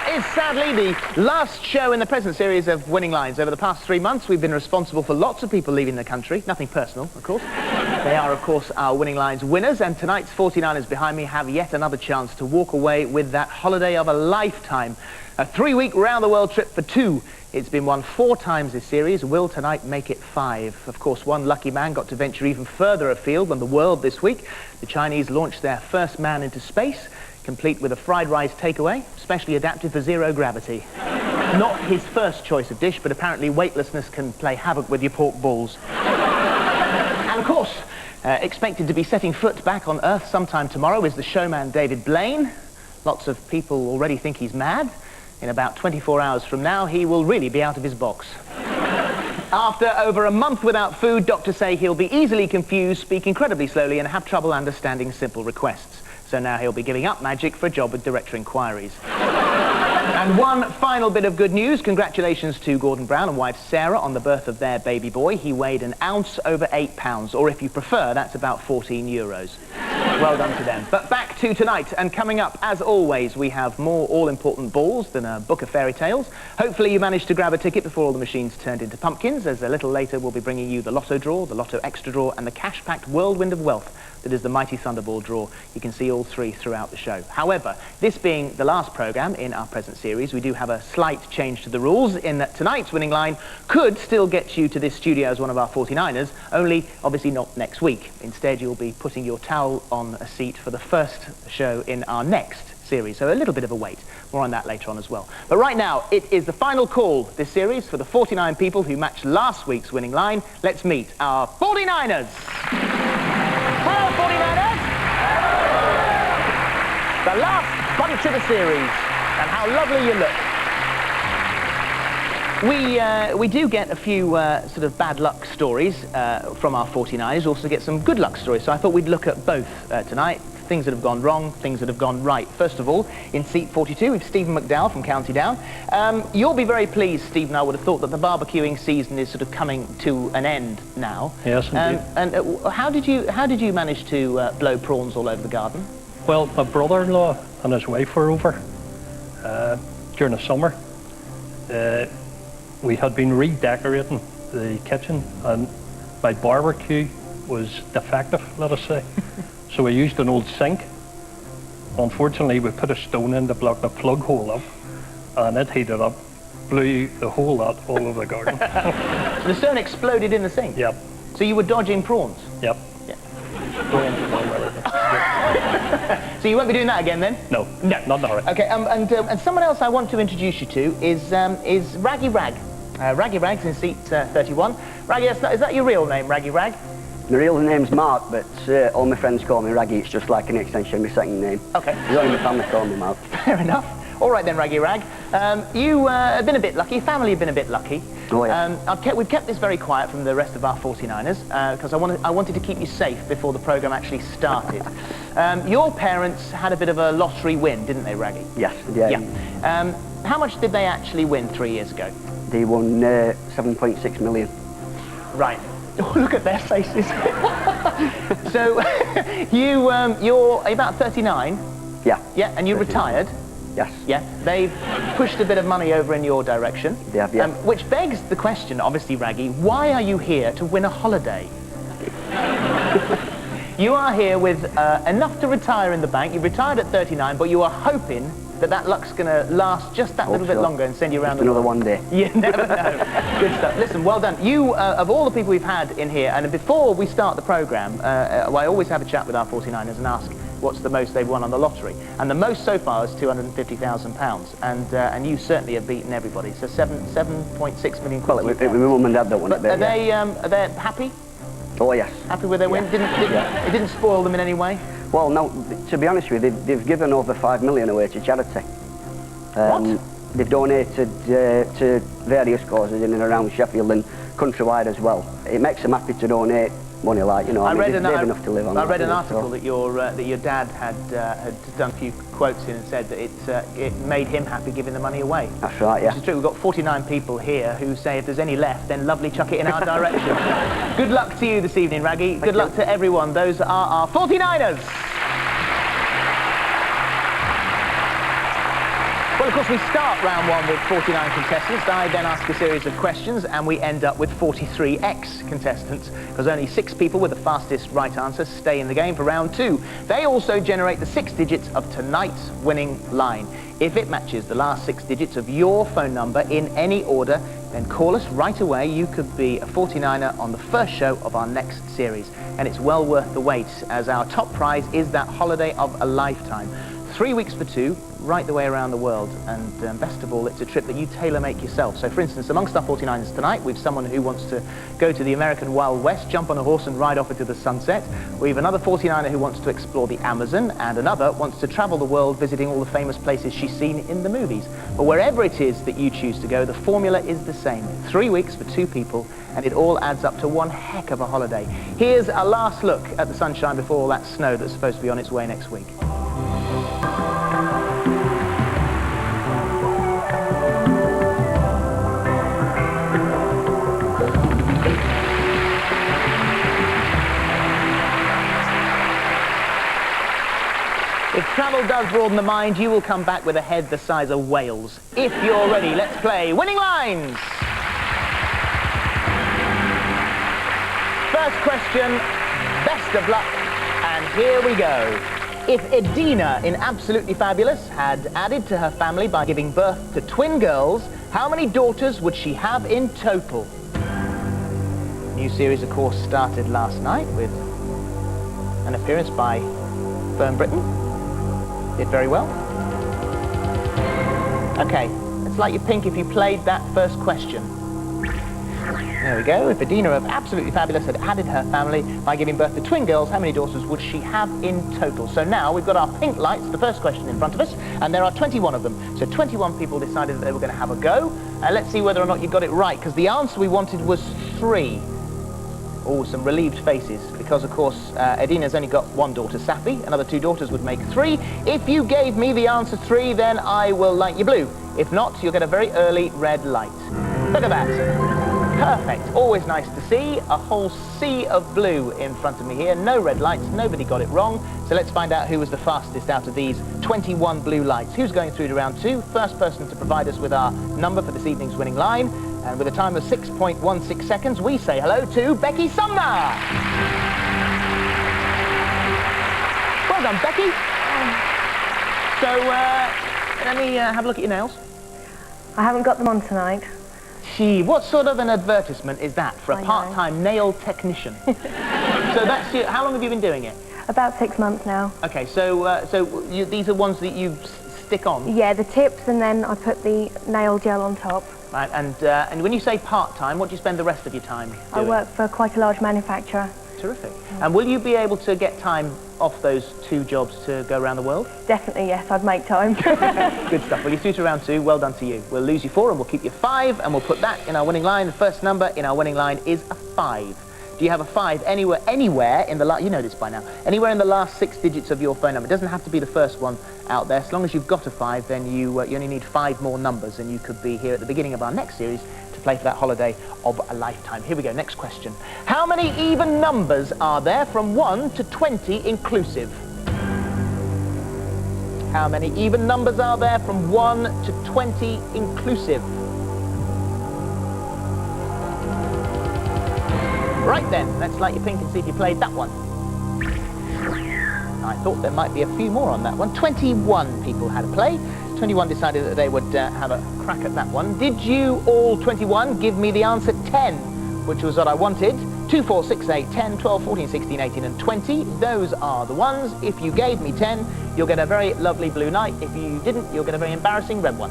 is sadly the last show in the present series of Winning Lines. Over the past 3 months, we've been responsible for lots of people leaving the country. Nothing personal, of course. They are, of course, our Winning Lines winners, and tonight's 49ers behind me have yet another chance to walk away with that holiday of a lifetime. A 3-week round-the-world trip for 2. It's been won 4 times this series. Will tonight make it 5? Of course, one lucky man got to venture even further afield than the world this week. The Chinese launched their first man into space, complete with a fried rice takeaway, specially adapted for zero gravity. Not his first choice of dish, but apparently weightlessness can play havoc with your pork balls. And of course, expected to be setting foot back on Earth sometime tomorrow is the showman David Blaine. Lots of people already think he's mad. In about 24 hours from now, he will really be out of his box. After over a month without food, doctors say he'll be easily confused, speak incredibly slowly, and have trouble understanding simple requests. So now he'll be giving up magic for a job with director inquiries. And one final bit of good news. Congratulations to Gordon Brown and wife Sarah on the birth of their baby boy. He weighed an ounce over 8 pounds, or if you prefer, that's about 14 euros. Well done to them. But back to tonight, and coming up, as always, we have more all-important balls than a book of fairy tales. Hopefully you managed to grab a ticket before all the machines turned into pumpkins, as a little later we'll be bringing you the Lotto draw, the Lotto Extra draw, and the cash-packed whirlwind of wealth that is the mighty Thunderball draw. You can see all 3 throughout the show. However, this being the last programme in our present series, we do have a slight change to the rules in that tonight's winning line could still get you to this studio as one of our 49ers, only obviously not next week. Instead, you'll be putting your towel on a seat for the first show in our next series, so a little bit of a wait. More on that later on as well. But right now, it is the final call this series for the 49 people who matched last week's winning line. Let's meet our 49ers! Hello, 49ers! The last bunch of the series, and how lovely you look. We do get a few sort of bad luck stories from our 49ers, also get some good luck stories, so I thought we'd look at both tonight. Things that have gone wrong, things that have gone right. First of all, in seat 42, we've Stephen McDowell from County Down. You'll be very pleased, Stephen, I would have thought, that the barbecuing season is sort of coming to an end now. Yes, indeed. And how did you manage to blow prawns all over the garden? Well, my brother-in-law and his wife were over during the summer. We had been redecorating the kitchen, and my barbecue was defective, let us say. So we used an old sink. Unfortunately, we put a stone in to block the plug hole up, and it heated up, blew the whole lot all over the garden. So the stone exploded in the sink? Yep. So you were dodging prawns? Yep. Yeah. So you won't be doing that again then? No, no, not in a hurry. Okay, and someone else I want to introduce you to is Raggy Rag. Raggy Rag's in seat 31. Raggy, is that your real name, Raggy Rag? My real name's Mark, but all my friends call me Raggy. It's just like an extension of my second name. Okay. Only my family call me Mark. Fair enough. All right then, Raggy Rag. You have been a bit lucky. Your family have been a bit lucky. Oh, yeah. We've kept this very quiet from the rest of our 49ers because I wanted to keep you safe before the programme actually started. Your parents had a bit of a lottery win, didn't they, Raggy? Yes, yeah. Yeah. How much did they actually win 3 years ago? They won 7.6 million. Right. Oh, look at their faces. So, you're about 39? Yeah. Yeah, and you 39. retired? Yes. Yeah, they've pushed a bit of money over in your direction. They have, yeah. Which begs the question, obviously, Raggy, why are you here to win a holiday? You are here with enough to retire in the bank. You retired at 39, but you are hoping that luck's going to last just that little bit longer and send you around the world. Another one day. You never know. Good stuff. Listen, well done. You, of all the people we've had in here, and before we start the programme, I always have a chat with our 49ers and ask what's the most they've won on the lottery. And the most so far is £250,000. And you certainly have beaten everybody. So 7.6 million quid. Well, it was my mum and dad that won it. But are they happy? Oh, yes. Happy with their win? It didn't spoil them in any way? Well, no, to be honest with you, they've given over 5 million away to charity. What? They've donated to various causes in and around Sheffield and countrywide as well. It makes them happy to donate money, like, you know, I read they've enough to live on. I read an article that your dad had done a few quotes in and said that it made him happy giving the money away. That's right, yeah. Which is true. We've got 49 people here who say if there's any left, then lovely, chuck it in our direction. Good luck to you this evening, Raggy. Good luck to everyone. Those are our 49ers. Well, Of course, we start round one with 49 contestants. I then ask a series of questions, and we end up with 43 ex-contestants, because only 6 people with the fastest right answer stay in the game for round 2. They also generate the 6 digits of tonight's winning line. If it matches the last 6 digits of your phone number in any order, then call us right away. You could be a 49er on the first show of our next series. And it's well worth the wait, as our top prize is that holiday of a lifetime. 3 weeks for 2, right the way around the world, and best of all, it's a trip that you tailor-make yourself. So for instance, amongst our 49ers tonight, we've someone who wants to go to the American Wild West, jump on a horse and ride off into the sunset. We've another 49er who wants to explore the Amazon, and another wants to travel the world visiting all the famous places she's seen in the movies. But wherever it is that you choose to go, the formula is the same. 3 weeks for 2 people, and it all adds up to one heck of a holiday. Here's a last look at the sunshine before all that snow that's supposed to be on its way next week. If travel does broaden the mind, you will come back with a head the size of Wales. If you're ready, let's play Winning Lines! First question, best of luck, and here we go. If Edina in Absolutely Fabulous had added to her family by giving birth to twin girls, how many daughters would she have in total? New series, of course, started last night with an appearance by Fern Britton. Did very well. Okay, let's light your pink if you played that first question. There we go. If Edina of Absolutely Fabulous had added her family by giving birth to twin girls, how many daughters would she have in total? So now we've got our pink lights, the first question in front of us, and there are 21 of them. So 21 people decided that they were going to have a go. Let's see whether or not you got it right, because the answer we wanted was 3. Oh, some relieved faces, because of course Edina's only got 1 daughter, Safi. Another 2 daughters would make 3. If you gave me the answer 3, then I will light you blue. If not, you'll get a very early red light. Look at that. Perfect. Always nice to see. A whole sea of blue in front of me here. No red lights. Nobody got it wrong. So let's find out who was the fastest out of these 21 blue lights. Who's going through to round 2? First person to provide us with our number for this evening's winning line. And with a time of 6.16 seconds, we say hello to Becky Sumner. Well done, Becky. So, let me have a look at your nails. I haven't got them on tonight. Gee, what sort of an advertisement is that for a part-time nail technician? So that's you. How long have you been doing it? About 6 months now. Okay, so these are ones that you stick on? Yeah, the tips, and then I put the nail gel on top. Right, and when you say part-time, what do you spend the rest of your time doing? I work for quite a large manufacturer. Terrific. And will you be able to get time off those 2 jobs to go around the world? Definitely, yes, I'd make time. Good stuff. Well, you're through to round 2. Well done to you. We'll lose you 4 and we'll keep you 5, and we'll put that in our winning line. The first number in our winning line is a 5. Do you have a 5 anywhere in the you know this by now, anywhere in the last 6 digits of your phone number? It doesn't have to be the first one out there. As long as you've got a 5, then you only need 5 more numbers, and you could be here at the beginning of our next series to play for that holiday of a lifetime. Here we go, next question. How many even numbers are there from 1 to 20 inclusive? How many even numbers are there from 1 to 20 inclusive? Right then, let's light your pink and see if you played that one. I thought there might be a few more on that one. 21 people had a play. 21 decided that they would have a crack at that one. Did you all 21 give me the answer 10, which was what I wanted? 2, 4, 6, 8, 10, 12, 14, 16, 18 and 20. Those are the ones. If you gave me 10, you'll get a very lovely blue light. If you didn't, you'll get a very embarrassing red one.